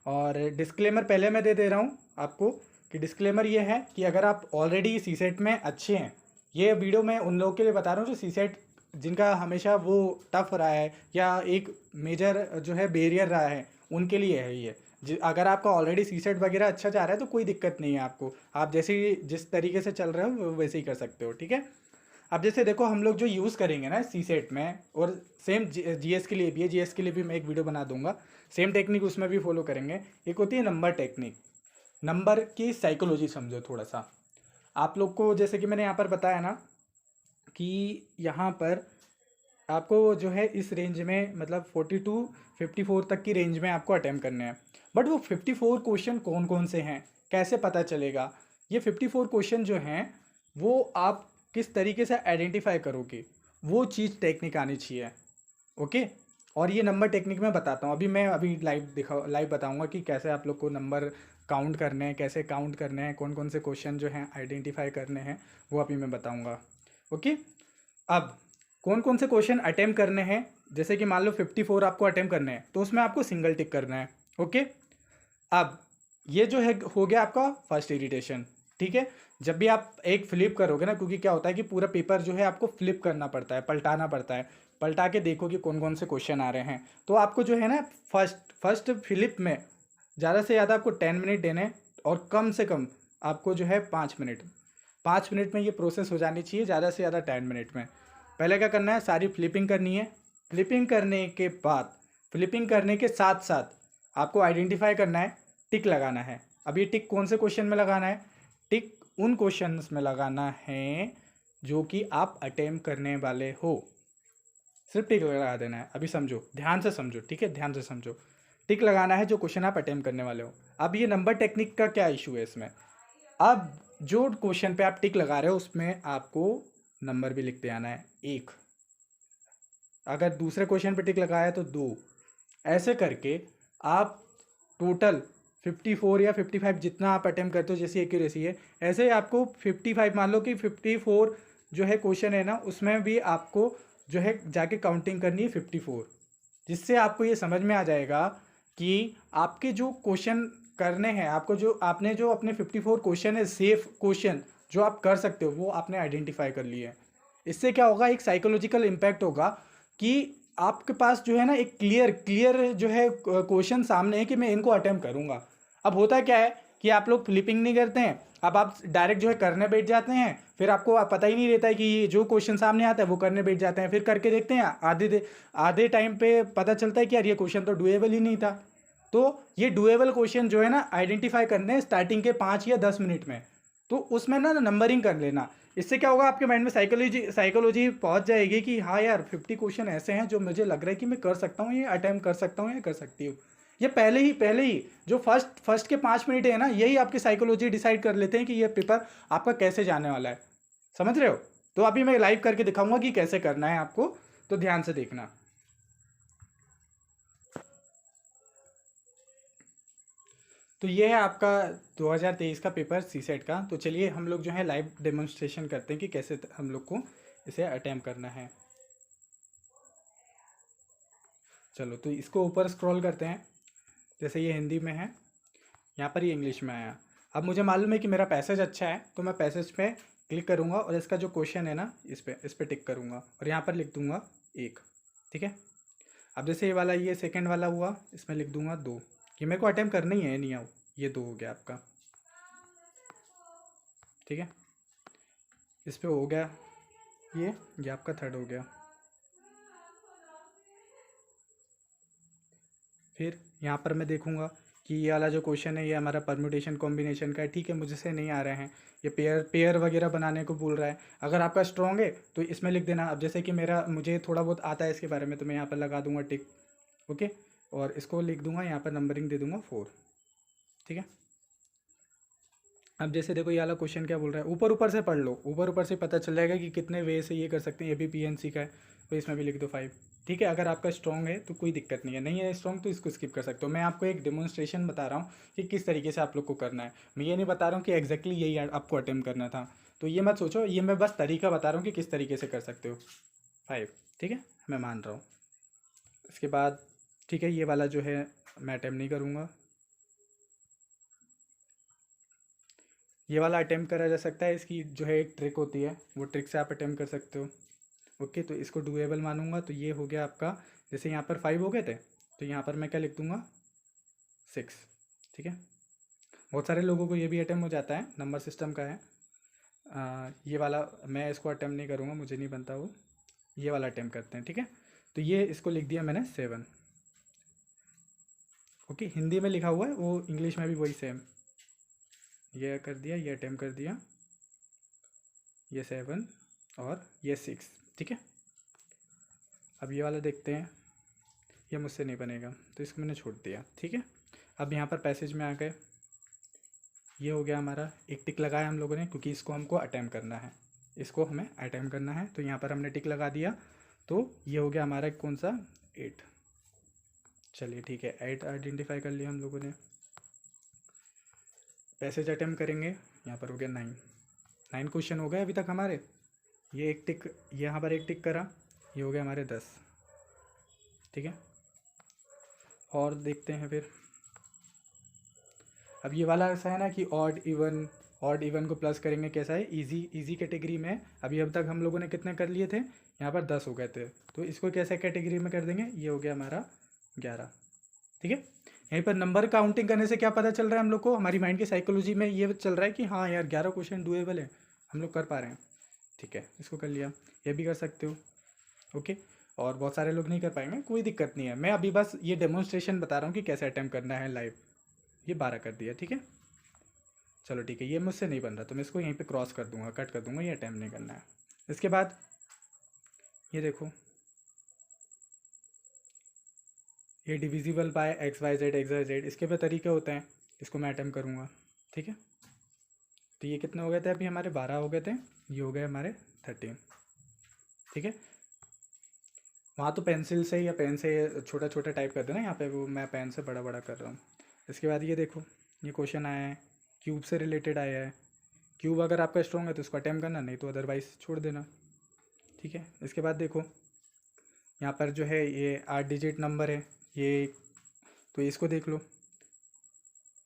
और डिस्क्लेमर पहले मैं दे रहा हूँ आपको कि डिस्क्लेमर ये है कि अगर आप ऑलरेडी सीसेट में अच्छे हैं, ये वीडियो मैं उन लोगों के लिए बता रहा हूँ जो सीसेट जिनका हमेशा वो टफ रहा है या एक मेजर जो है बैरियर रहा है, उनके लिए है ये। अगर आपका ऑलरेडी सीसेट वगैरह अच्छा जा रहा है तो कोई दिक्कत नहीं है आपको, आप जैसे जिस तरीके से चल रहे हो वैसे ही कर सकते हो, ठीक है। अब जैसे देखो, हम लोग जो यूज़ करेंगे ना सी सेट में, और सेम जीएस के लिए भी है, जीएस के लिए भी मैं एक वीडियो बना दूंगा, सेम टेक्निक उसमें भी फॉलो करेंगे। एक होती है नंबर टेक्निक। नंबर की साइकोलॉजी समझो थोड़ा सा। आप लोग को जैसे कि मैंने यहाँ पर बताया ना कि यहाँ पर आपको जो है इस रेंज में, मतलब 42-54 तक की रेंज में आपको अटैम्प्ट करने हैं। बट वो 54 क्वेश्चन कौन कौन से हैं, कैसे पता चलेगा? ये 54 क्वेश्चन जो हैं वो आप किस तरीके से आइडेंटिफाई करोगे, वो चीज़ टेक्निक आनी चाहिए। ओके। और ये नंबर टेक्निक मैं बताता हूँ, अभी लाइव बताऊँगा कि कैसे आप लोग को नंबर काउंट करने हैं, कैसे काउंट करने हैं, कौन कौन से क्वेश्चन जो हैं आइडेंटिफाई करने हैं, वो अभी मैं बताऊँगा। ओके। अब कौन कौन से क्वेश्चन अटेम्प्ट करने हैं, जैसे कि मान लो 54 आपको अटेम्प्ट करने हैं, तो उसमें आपको सिंगल टिक करना है। ओके। अब ये जो है हो गया आपका फर्स्ट इरिटेशन, ठीक है। जब भी आप एक फ्लिप करोगे ना, क्योंकि क्या होता है कि पूरा पेपर जो है आपको फ्लिप करना पड़ता है, पलटाना पड़ता है, पलटा के देखो कि कौन कौन से क्वेश्चन आ रहे हैं। तो आपको जो है ना फर्स्ट फ्लिप में ज़्यादा से ज़्यादा आपको 10 मिनट देने हैं, और कम से कम आपको जो है 5 मिनट, 5 मिनट में ये प्रोसेस हो जानी चाहिए, ज़्यादा से ज़्यादा 10 मिनट में। पहले क्या करना है, सारी फ्लिपिंग करनी है। फ्लिपिंग करने के बाद, फ्लिपिंग करने के साथ साथ आपको आइडेंटिफाई करना है, टिक लगाना है। अब ये टिक कौन से क्वेश्चन में लगाना है? टिक उन क्वेश्चंस में लगाना है जो कि आप अटेम्प्ट करने वाले हो, सिर्फ टिक लगा देना है। अभी समझो, ध्यान से समझो, ठीक है, ध्यान से समझो। टिक लगाना है जो क्वेश्चन आप अटेम्प्ट करने वाले हो। अब ये नंबर टेक्निक का क्या इशू है इसमें? अब जो क्वेश्चन पे आप टिक लगा रहे हो उसमें आपको नंबर भी लिखते आना है, 1। अगर दूसरे क्वेश्चन पे टिक लगाया तो 2। ऐसे करके आप टोटल 54 या 55 जितना आप अटेम्प्ट करते हो जैसी एक्यूरेसी है, ऐसे ही आपको 55 मान लो कि 54 जो है क्वेश्चन है ना, उसमें भी आपको जो है जाके काउंटिंग करनी है 54, जिससे आपको ये समझ में आ जाएगा कि आपके जो क्वेश्चन करने हैं, आपको जो आपने जो अपने 54 क्वेश्चन है सेफ क्वेश्चन जो आप कर सकते हो वो आपने आइडेंटिफाई कर लिए हैं। इससे क्या होगा, एक साइकोलॉजिकल इम्पैक्ट होगा कि आपके पास जो है ना एक क्लियर जो है क्वेश्चन सामने है कि मैं इनको अटेम्प्ट करूंगा। अब होता क्या है कि आप लोग फ्लिपिंग नहीं करते हैं, अब आप डायरेक्ट जो है करने बैठ जाते हैं, फिर आपको पता ही नहीं रहता है कि ये जो क्वेश्चन सामने आता है वो करने बैठ जाते हैं, फिर करके देखते हैं आधे टाइम पे पता चलता है कि यार ये क्वेश्चन तो डुएबल ही नहीं था। तो ये डुएबल क्वेश्चन जो है ना आइडेंटिफाई करने स्टार्टिंग के 5 या 10 मिनट में, तो उसमें ना नंबरिंग कर लेना। इससे क्या होगा, आपके माइंड में साइकोलॉजी पहुंच जाएगी कि हाँ यार 50 क्वेश्चन ऐसे हैं जो मुझे लग रहा है कि मैं कर सकता हूँ, ये अटेम्प्ट कर सकता हूँ या कर सकती हूँ। ये पहले ही जो फर्स्ट के 5 मिनट है ना, यही आपकी साइकोलॉजी डिसाइड कर लेते हैं कि ये पेपर आपका कैसे जाने वाला है। समझ रहे हो? तो अभी मैं लाइव करके दिखाऊंगा कि कैसे करना है आपको, तो ध्यान से देखना। तो ये है आपका 2023 का पेपर सीसेट का। तो चलिए हम लोग जो है लाइव डेमोन्स्ट्रेशन करते हैं कि कैसे हम लोग को इसे अटेम्प्ट करना है। चलो तो इसको ऊपर स्क्रॉल करते हैं, जैसे ये हिंदी में है, यहाँ पर ये इंग्लिश में आया। अब मुझे मालूम है कि मेरा पैसेज अच्छा है, तो मैं पैसेज पे क्लिक करूँगा और इसका जो क्वेश्चन है ना इस पे टिक करूँगा और यहाँ पर लिख दूँगा 1। ठीक है। अब जैसे ये वाला, ये सेकंड वाला हुआ, इसमें लिख दूँगा 2। ये मेरे को अटेम्प्ट करना ही है, नहीं आओ, ये 2 हो गया आपका। ठीक है, इस पे हो गया ये आपका थर्ड हो गया। फिर यहाँ पर मैं देखूँगा कि ये वाला जो क्वेश्चन है ये हमारा परम्यूटेशन कॉम्बिनेशन का है। ठीक है, मुझसे नहीं आ रहे हैं, ये पेयर वगैरह बनाने को बोल रहा है। अगर आपका स्ट्रॉन्ग है तो इसमें लिख देना। अब जैसे कि मुझे थोड़ा बहुत आता है इसके बारे में, तो मैं यहाँ पर लगा दूंगा टिक। ओके, और इसको लिख दूंगा, यहाँ पर नंबरिंग दे दूंगा 4। ठीक है। अब जैसे देखो ये वाला क्वेश्चन क्या बोल रहा है, ऊपर से पढ़ लो, ऊपर से पता चल जाएगा कि कितने वे से ये कर सकते हैं। ये भी पीएनसी का है, तो इसमें भी लिख दो 5। ठीक है, अगर आपका स्ट्रॉन्ग है तो कोई दिक्कत नहीं है, नहीं है स्ट्रॉन्ग तो इसको स्किप कर सकते हो। मैं आपको एक डेमोन्स्ट्रेशन बता रहा हूँ कि किस तरीके से आप लोग को करना है। मैं ये नहीं बता रहा हूँ कि एग्जैक्टली यही आपको अटेम्प्ट करना था, तो ये मत सोचो, ये मैं बस तरीका बता रहा हूँ कि किस तरीके से कर सकते हो। 5, ठीक है, मैं मान रहा हूँ। इसके बाद ठीक है, ये वाला जो है मैं अटेम्प्ट नहीं करूँगा। ये वाला अटेम्प्ट करा जा सकता है, इसकी जो है एक ट्रिक होती है, वो ट्रिक से आप अटेम्प्ट कर सकते हो। ओके, तो इसको डुएबल मानूंगा, तो ये हो गया आपका। जैसे यहाँ पर 5 हो गए थे, तो यहाँ पर मैं क्या लिख दूंगा 6। ठीक है, बहुत सारे लोगों को ये भी अटेम्प्ट हो जाता है, नंबर सिस्टम का है। ये वाला मैं इसको अटेम्प्ट नहीं करूँगा, मुझे नहीं बनता वो। ये वाला अटेम्प्ट करते हैं। ठीक है, तो ये इसको लिख दिया मैंने 7। ओके, हिंदी में लिखा हुआ है, वो इंग्लिश में भी वही सेम। ये कर दिया, ये अटेम्प्ट कर दिया, ये 7 और ये 6। ठीक है, अब ये वाला देखते हैं, ये मुझसे नहीं बनेगा तो इसको मैंने छोड़ दिया। ठीक है, अब यहाँ पर पैसेज में आ गए, ये हो गया हमारा, एक टिक लगाया हम लोगों ने क्योंकि इसको हमको अटेम्प्ट करना है, इसको हमें अटेम्प्ट करना है, तो यहाँ पर हमने टिक लगा दिया। तो ये हो गया हमारा कौन सा 8। चलिए ठीक है, 8 आइडेंटिफाई कर लिया हम लोगों ने। पैसेज अटेम्प्ट करेंगे, यहाँ पर हो गया 9 क्वेश्चन हो गए अभी तक हमारे। ये एक टिक, यहाँ पर एक टिक करा, ये हो गया हमारे 10। ठीक है, और देखते हैं फिर। अब ये वाला ऐसा है ना कि ऑड इवन को प्लस करेंगे, कैसा है, इजी कैटेगरी में। अभी अब तक हम लोगों ने कितने कर लिए थे, यहाँ पर 10 हो गए थे, तो इसको कैसे कैटेगरी में कर देंगे, ये हो गया हमारा 11। ठीक है, यहीं पर नंबर काउंटिंग करने से क्या पता चल रहा है हम लोग को, हमारी माइंड की साइकोलॉजी में ये चल रहा है कि हाँ यार 11 क्वेश्चन डुएबल है, हम लोग कर पा रहे हैं। ठीक है, इसको कर लिया, ये भी कर सकते हो। ओके, और बहुत सारे लोग नहीं कर पाएंगे, कोई दिक्कत नहीं है, मैं अभी बस ये डेमोन्स्ट्रेशन बता रहा हूँ कि कैसे अटेम्प्ट करना है लाइव। ये 12 कर दिया। ठीक है, चलो ठीक है, ये मुझसे नहीं बन रहा तो मैं इसको यहीं पे क्रॉस कर दूंगा, कट कर दूंगा, ये अटेम्प्ट नहीं करना है। इसके बाद ये देखो, ये डिविजिबल बाय XYZ, इसके भी तरीके होते हैं, इसको मैं अटेम्प्ट करूँगा। ठीक है, तो ये कितने हो गए थे, अभी हमारे 12 हो गए थे, ये हो गए हमारे 13। ठीक है, वहाँ तो पेंसिल से या पेन से छोटा छोटा टाइप कर देना, यहाँ पे वो मैं पेन से बड़ा बड़ा कर रहा हूँ। इसके बाद ये देखो, ये क्वेश्चन आया है, क्यूब से रिलेटेड आया है। क्यूब अगर आपका स्ट्रॉन्ग है तो इसको अटेम्प्ट करना, नहीं तो अदरवाइज़ छोड़ देना, ठीक है। इसके बाद देखो यहाँ पर जो है ये 8 डिजिट नंबर है ये, तो इसको देख लो,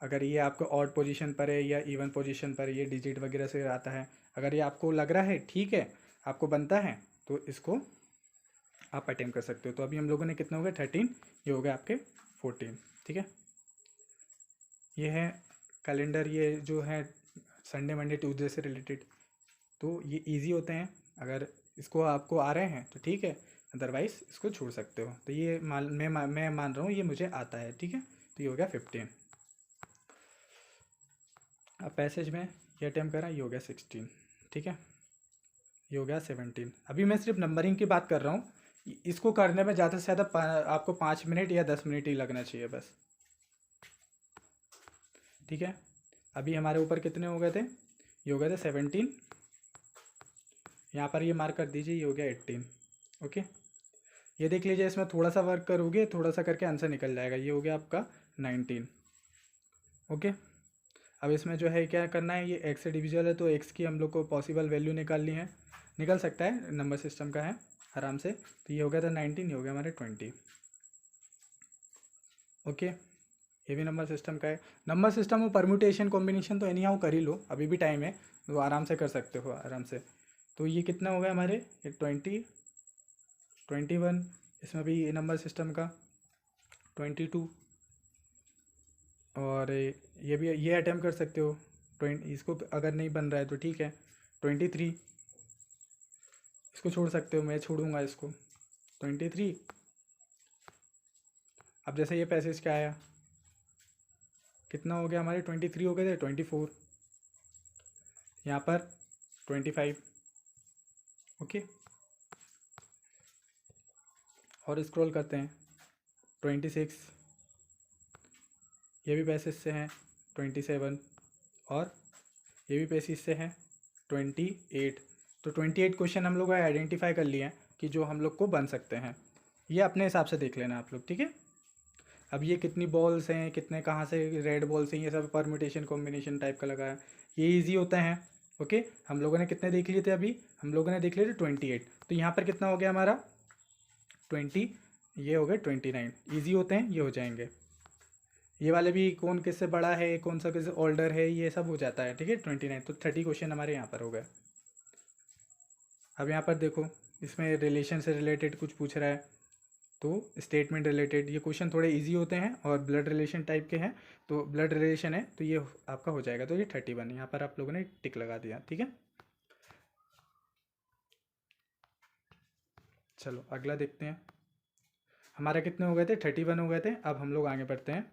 अगर ये आपको ऑड पोजीशन पर है या इवन पोजीशन पर ये डिजिट वगैरह से आता है, अगर ये आपको लग रहा है ठीक है, आपको बनता है, तो इसको आप अटेम्प्ट कर सकते हो। तो अभी हम लोगों ने कितना हो गया 13, ये हो गया आपके 14, ठीक है। ये है कैलेंडर, ये जो है संडे मंडे ट्यूसडे से रिलेटेड, तो ये इजी होते हैं, अगर इसको आपको आ रहे हैं तो ठीक है, अदरवाइज़ इसको छोड़ सकते हो। तो ये मैं मान रहा हूँ ये मुझे आता है, ठीक है। तो ये हो गया 15। अब पैसेज में ये अटेम्प्ट करा, ये हो गया 16, ठीक है। ये हो गया 17। अभी मैं सिर्फ नंबरिंग की बात कर रहा हूँ, इसको करने में ज़्यादा से ज़्यादा आपको 5 मिनट या 10 मिनट ही लगना चाहिए बस, ठीक है। अभी हमारे ऊपर कितने हो गए थे, ये हो गए थे 17, यहाँ पर ये मार्क कर दीजिए, ये हो गया 18, ओके। ये देख लीजिए, इसमें थोड़ा सा वर्क करोगे, थोड़ा सा करके आंसर निकल जाएगा। ये हो गया आपका 19, ओके। अब इसमें जो है क्या करना है, ये एक्स से डिविजिबल है तो एक्स की हम लोग को पॉसिबल वैल्यू निकालनी है, निकल सकता है, नंबर सिस्टम का है आराम से। तो ये हो गया था 19, ये हो गया हमारे 20, ओके। ये भी नंबर सिस्टम का है। नंबर सिस्टम और परम्यूटेशन कॉम्बिनेशन तो एनी हाउ कर ही लो, अभी भी टाइम है, तो आराम से कर सकते हो आराम से। तो ये कितना हो गया हमारे, ये 20, 21, इसमें भी नंबर सिस्टम का 22, और ये भी ये अटैम्प्ट कर सकते हो 20, इसको अगर नहीं बन रहा है तो ठीक है 23, इसको छोड़ सकते हो, मैं छोड़ूंगा इसको 23। अब जैसे ये पैसेज क्या आया, कितना हो गया हमारे 23 हो गए थे, 24, यहाँ पर 25, ओके। और स्क्रॉल करते हैं 26, ये भी पैसेज से हैं 27, और ये भी पैसेज से हैं 28। तो 28 क्वेश्चन हम लोग आइडेंटिफाई कर लिए हैं कि जो हम लोग को बन सकते हैं। ये अपने हिसाब से देख लेना आप लोग, ठीक है। अब ये कितनी बॉल्स हैं, कितने कहाँ से रेड बॉल्स हैं, ये सब परम्यूटेशन कॉम्बिनेशन टाइप का लगा है, ये इजी होता है, ओके। हम लोगों ने कितने देख लिए थे, अभी हम लोगों ने देख लिए थे 28, तो यहाँ पर कितना हो गया हमारा 20, ये हो गए 29, ईजी होते हैं, ये हो जाएंगे। ये वाले भी कौन किससे बड़ा है, कौन सा किससे ओल्डर है, ये सब हो जाता है, ठीक है। 29, तो 30 क्वेश्चन हमारे यहाँ पर हो गए। अब यहाँ पर देखो, इसमें रिलेशन से रिलेटेड कुछ पूछ रहा है, तो स्टेटमेंट रिलेटेड ये क्वेश्चन थोड़े इजी होते हैं और ब्लड रिलेशन टाइप के हैं, तो ब्लड रिलेशन है तो ये आपका हो जाएगा। तो ये 31 यहाँ पर आप लोगों ने टिक लगा दिया, ठीक है। चलो अगला देखते हैं, हमारा कितने हो गए थे, 31 हो गए थे। अब हम लोग आगे बढ़ते हैं,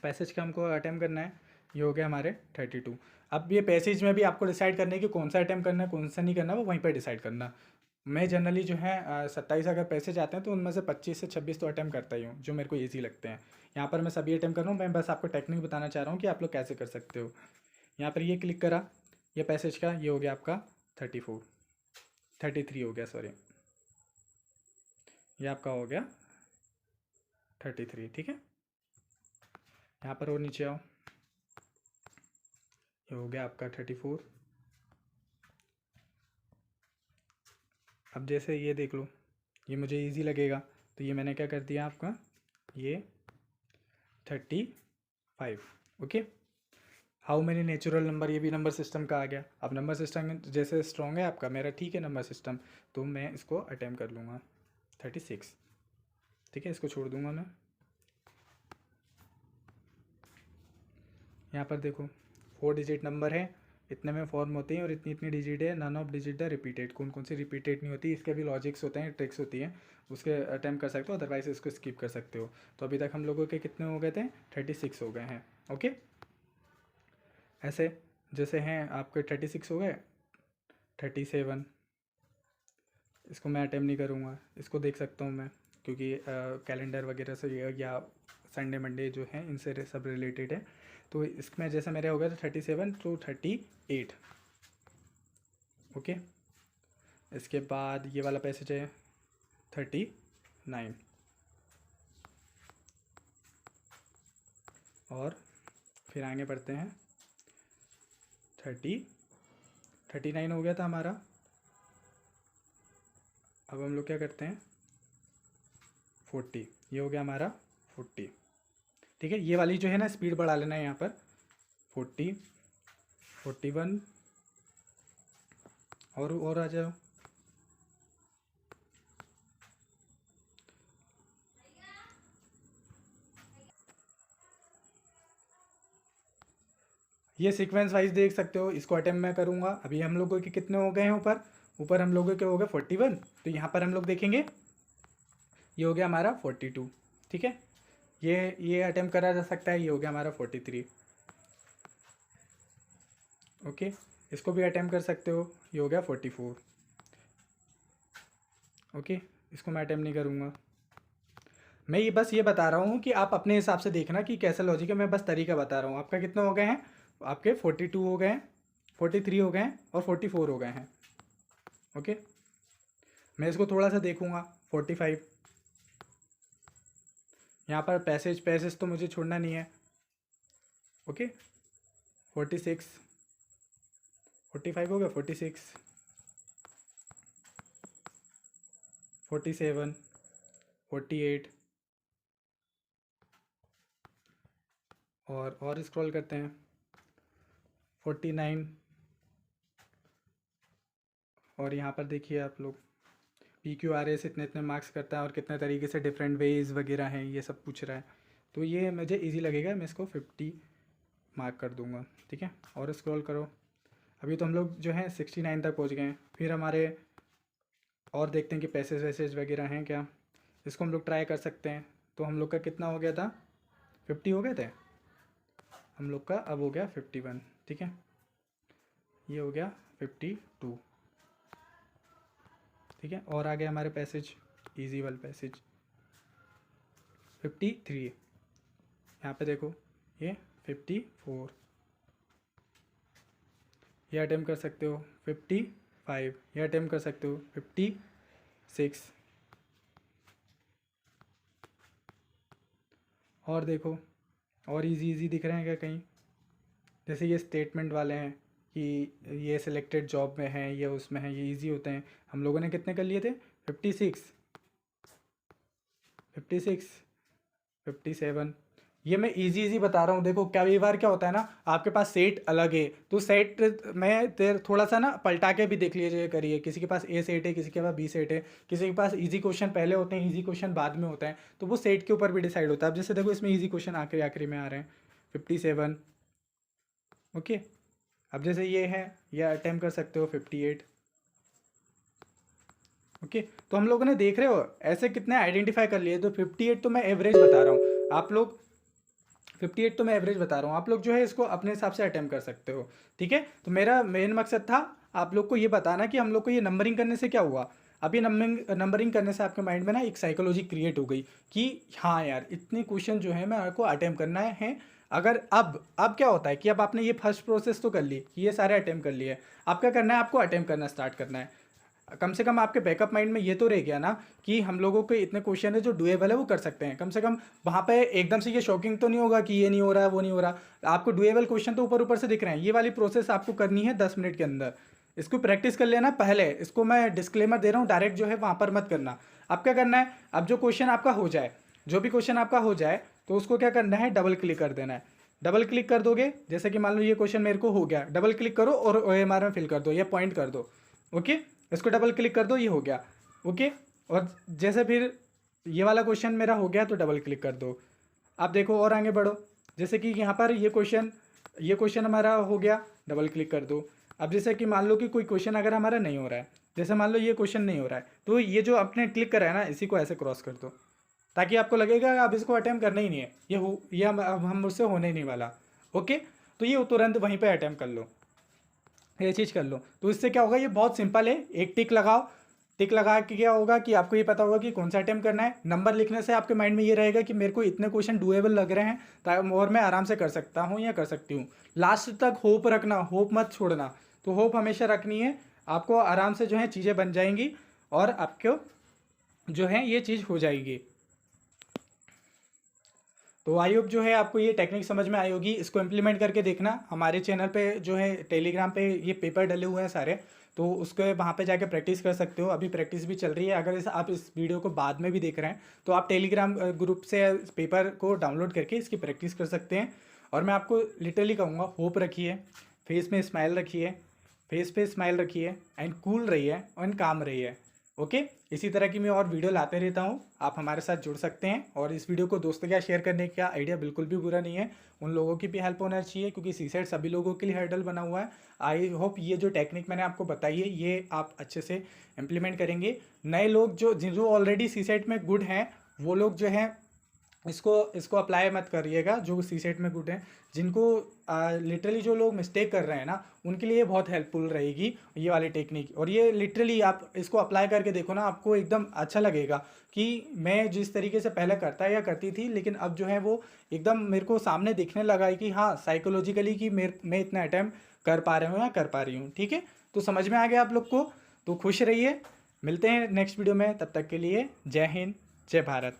पैसेज का हमको अटैम्प्ट करना है, ये हो गया हमारे 32। अब ये पैसेज में भी आपको डिसाइड करना है कि कौन सा अटैम्प्ट करना है, कौन सा नहीं करना, वो वहीं पर डिसाइड करना। मैं जनरली जो है 27 अगर पैसेज आते हैं तो उनमें से 25 से 26 तो अटैम्प्ट करता ही हूँ, जो मेरे को ईजी लगते हैं। यहाँ पर मैं सभी अटैम्प्ट कर रहा हूँ, मैं बस आपको टेक्निक बताना चाह रहा हूँ कि आप लोग कैसे कर सकते हो। यहाँ पर ये क्लिक करा, ये पैसेज का ये हो गया आपका 34, 33 हो गया, सॉरी, ये आपका हो गया 33, ठीक है। यहाँ पर और नीचे आओ, ये हो गया आपका 34। अब जैसे ये देख लो, ये मुझे इजी लगेगा, तो ये मैंने क्या कर दिया आपका, ये 35, okay. How many natural number, ये भी नंबर सिस्टम का आ गया। अब नंबर सिस्टम जैसे स्ट्रॉन्ग है आपका, मेरा ठीक है नंबर सिस्टम, तो मैं इसको अटेम्प्ट कर लूँगा 36, ठीक है, इसको छोड़ दूँगा मैं। यहाँ पर देखो 4 डिजिट नंबर है, इतने में फॉर्म होते हैं और इतनी इतनी डिजिट है, none of digit the repeated, कौन कौन सी रिपीटेड नहीं होती, इसके भी लॉजिक्स होते हैं, ट्रिक्स होती हैं, उसके अटैम्प्ट कर सकते हो, अदरवाइज इसको स्किप कर सकते हो। तो अभी तक हम लोगों के कितने हो गए थे, 36 हो गए हैं, ओके। ऐसे जैसे हैं आपके 36 हो गए, 37, इसको मैं अटैम्प्ट नहीं करूँगा, इसको देख सकता हूँ मैं, क्योंकि कैलेंडर वगैरह से या संडे मंडे जो हैं इनसे सब रिलेटेड है। तो इसमें जैसे मेरे हो गया था 37 टू 38, ओके। इसके बाद ये वाला पैसेज है 39, और फिर आगे बढ़ते हैं। 39 हो गया था हमारा। अब हम लोग क्या करते हैं, 40, ये हो गया हमारा 40। ठीक है, ये वाली जो है ना स्पीड बढ़ा लेना है यहाँ पर। 40, 41 और आ जाओ। ये सीक्वेंस वाइज देख सकते हो, इसको अटेम्प्ट मैं करूँगा। अभी हम लोगों के कितने हो गए हैं ऊपर हम लोगों के हो गए 41। तो यहाँ पर हम लोग देखेंगे ये हो गया हमारा 42। ठीक है, ये अटेम्प्ट करा जा सकता है। ये हो गया हमारा 43। ओके, इसको भी अटेम्प्ट कर सकते हो। ये हो गया 44। ओके, इसको मैं अटेम्प्ट नहीं करूँगा। मैं ये बस ये बता रहा हूँ कि आप अपने हिसाब से देखना कि कैसा लॉजिक है। मैं बस तरीका बता रहा हूँ। आपका कितने हो गए हैं, आपके 42 हो गए हैं, 43 हो गए हैं और 44 हो गए हैं। ओके, मैं इसको थोड़ा सा देखूँगा। 45, यहाँ पर पैसेज तो मुझे छोड़ना नहीं है। ओके, 46, 45 हो गया, 46, 47, 48 और स्क्रॉल करते हैं। 49 और यहाँ पर देखिए आप लोग PQRS इतने इतने मार्क्स करता है और कितने तरीके से डिफरेंट वेज वगैरह हैं, ये सब पूछ रहा है। तो ये मुझे इजी लगेगा, मैं इसको 50 मार्क कर दूंगा। ठीक है, और स्क्रॉल करो। अभी तो हम लोग जो है 69 तक पहुँच गए हैं। फिर हमारे और देखते हैं कि पैसेज वैसेज वगैरह हैं क्या। इसको हम लोग ट्राई कर सकते हैं। तो हम लोग का कितना हो गया था, 50 हो गए थे हम लोग का। अब हो गया 51। ठीक है, ये हो गया 52। ठीक है, और आ गया हमारे पैसेज, इजी वाला पैसेज 53। यहाँ पे देखो ये 54, ये अटेम्प्ट कर सकते हो। 55, ये अटेम्प्ट कर सकते हो। 56 और देखो, और इजी दिख रहे हैं क्या कहीं? जैसे ये स्टेटमेंट वाले हैं कि ये सिलेक्टेड जॉब में हैं, ये उसमें हैं, ये इजी होते हैं। हम लोगों ने कितने कर लिए थे, 56, 56, 57। ये मैं इजी बता रहा हूँ। देखो कई बार क्या होता है ना, आपके पास सेट अलग है, तो सेट में थोड़ा सा ना पलटा के भी देख लीजिए करिए। किसी के पास A सेट है, किसी के पास B सेट है, किसी के पास इजी क्वेश्चन पहले होते हैं, इजी क्वेश्चन बाद में होता है। तो वो सेट के ऊपर भी डिसाइड होता है। अब जैसे देखो इसमें इजी क्वेश्चन आखिरी में आ रहे हैं, 57। ओके, अब जैसे ये है, ये अटेम्प्ट कर सकते हो 58। ओके, तो हम लोगों ने देख रहे हो ऐसे कितने आइडेंटिफाई कर लिए। तो 58 तो मैं एवरेज बता रहा हूँ, आप लोग 58 तो मैं एवरेज बता रहा हूँ, आप लोग जो है इसको अपने हिसाब से अटेम्प्ट कर सकते हो। ठीक है, तो मेरा मेन मकसद था आप लोग को ये बताना कि हम लोग को ये नंबरिंग करने से क्या हुआ। अब ये नंबरिंग करने से आपके माइंड में ना एक साइकोलॉजी क्रिएट हो गई कि हाँ यार इतने क्वेश्चन जो है मैं आपको अटेम्प्ट करना है। अगर अब क्या होता है कि अब आपने ये फर्स्ट प्रोसेस तो कर ली, ये सारे अटेम्प्ट कर लिए, अब क्या करना है, आपको अटेम्प्ट करना स्टार्ट करना है। कम से कम आपके बैकअप माइंड में ये तो रह गया ना कि हम लोगों के इतने क्वेश्चन है जो डुएबल है, वो कर सकते हैं। कम से कम वहाँ पे एकदम से ये शॉकिंग तो नहीं होगा कि ये नहीं हो रहा है, वो नहीं हो रहा। आपको डुएबल क्वेश्चन तो ऊपर ऊपर से दिख रहे हैं। ये वाली प्रोसेस आपको करनी है 10 मिनट के अंदर। इसको प्रैक्टिस कर लेना पहले। इसको मैं डिस्क्लेमर दे रहा हूँ, डायरेक्ट जो है वहाँ पर मत करना। अब क्या करना है, अब जो क्वेश्चन आपका हो जाए, जो भी क्वेश्चन आपका हो जाए, तो उसको क्या करना है, डबल क्लिक कर देना है। डबल क्लिक कर दोगे, जैसे कि मान लो ये क्वेश्चन मेरे को हो गया, डबल क्लिक करो और OMR में फिल कर दो, ये पॉइंट कर दो। ओके, इसको डबल क्लिक कर दो, ये हो गया। ओके, और जैसे फिर ये वाला क्वेश्चन मेरा हो गया तो डबल क्लिक कर दो। आप देखो और आगे बढ़ो, जैसे कि यहाँ पर ये क्वेश्चन हमारा हो गया, डबल क्लिक कर दो। अब जैसे कि मान लो कि कोई क्वेश्चन अगर हमारा नहीं हो रहा है, जैसे मान लो ये क्वेश्चन नहीं हो रहा है, तो ये जो आपने क्लिक करा है ना, इसी को ऐसे क्रॉस कर दो, ताकि आपको लगेगा अब इसको अटैम्प्ट करना ही नहीं है, ये हम मुझसे होने ही नहीं वाला। ओके, तो ये तुरंत वहीं पे अटैम्प्ट कर लो, ये चीज़ कर लो। तो इससे क्या होगा, ये बहुत सिंपल है। एक टिक लगाओ, टिक लगा के क्या होगा कि आपको ये पता होगा कि कौन सा अटेम्प्ट करना है। नंबर लिखने से आपके माइंड में ये रहेगा कि मेरे को इतने क्वेश्चन डुएबल लग रहे हैं और मैं आराम से कर सकता हूँ या कर सकती हूँ। लास्ट तक होप रखना, होप मत छोड़ना। तो होप हमेशा रखनी है, आपको आराम से जो है चीज़ें बन जाएंगी और आपको जो है ये चीज़ हो जाएगी। तो आई होप जो है आपको ये टेक्निक समझ में आई होगी। इसको इम्प्लीमेंट करके देखना। हमारे चैनल पे जो है टेलीग्राम पे ये पेपर डले हुए हैं सारे, तो उसके वहाँ पे जाके प्रैक्टिस कर सकते हो। अभी प्रैक्टिस भी चल रही है। अगर आप इस वीडियो को बाद में भी देख रहे हैं तो आप टेलीग्राम ग्रुप से इस पेपर को डाउनलोड करके इसकी प्रैक्टिस कर सकते हैं। और मैं आपको लिटरली कहूँगा, होप रखिए, फेस में स्माइल रखिए, फेस पे स्माइल रखिए, एंड कूल रहिए एंड काम रहिए। ओके, इसी तरह की मैं और वीडियो लाते रहता हूँ। आप हमारे साथ जुड़ सकते हैं। और इस वीडियो को दोस्तों के साथ शेयर करने का आइडिया बिल्कुल भी बुरा नहीं है। उन लोगों की भी हेल्प होना चाहिए, क्योंकि सीसेट सभी लोगों के लिए हर्डल बना हुआ है। आई होप ये जो टेक्निक मैंने आपको बताई है ये आप अच्छे से इम्प्लीमेंट करेंगे। नए लोग जो ऑलरेडी सीसेट में गुड हैं, वो लोग जो हैं इसको अप्लाई मत करिएगा। जो सीसेट में गुड हैं, जिनको लिटरली जो लोग मिस्टेक कर रहे हैं ना, उनके लिए बहुत हेल्पफुल रहेगी ये वाली टेक्निक। और ये लिटरली आप इसको अप्लाई करके देखो ना, आपको एकदम अच्छा लगेगा कि मैं जिस तरीके से पहले करता या करती थी, लेकिन अब जो है वो एकदम मेरे को सामने दिखने लगा है कि हाँ, साइकोलॉजिकली कि मैं इतना अटैम्प्ट कर पा रहा हूँ या कर पा रही हूँ। ठीक है, तो समझ में आ गया आप लोग को। तो खुश रहिए, मिलते हैं नेक्स्ट वीडियो में। तब तक के लिए जय हिंद, जय भारत।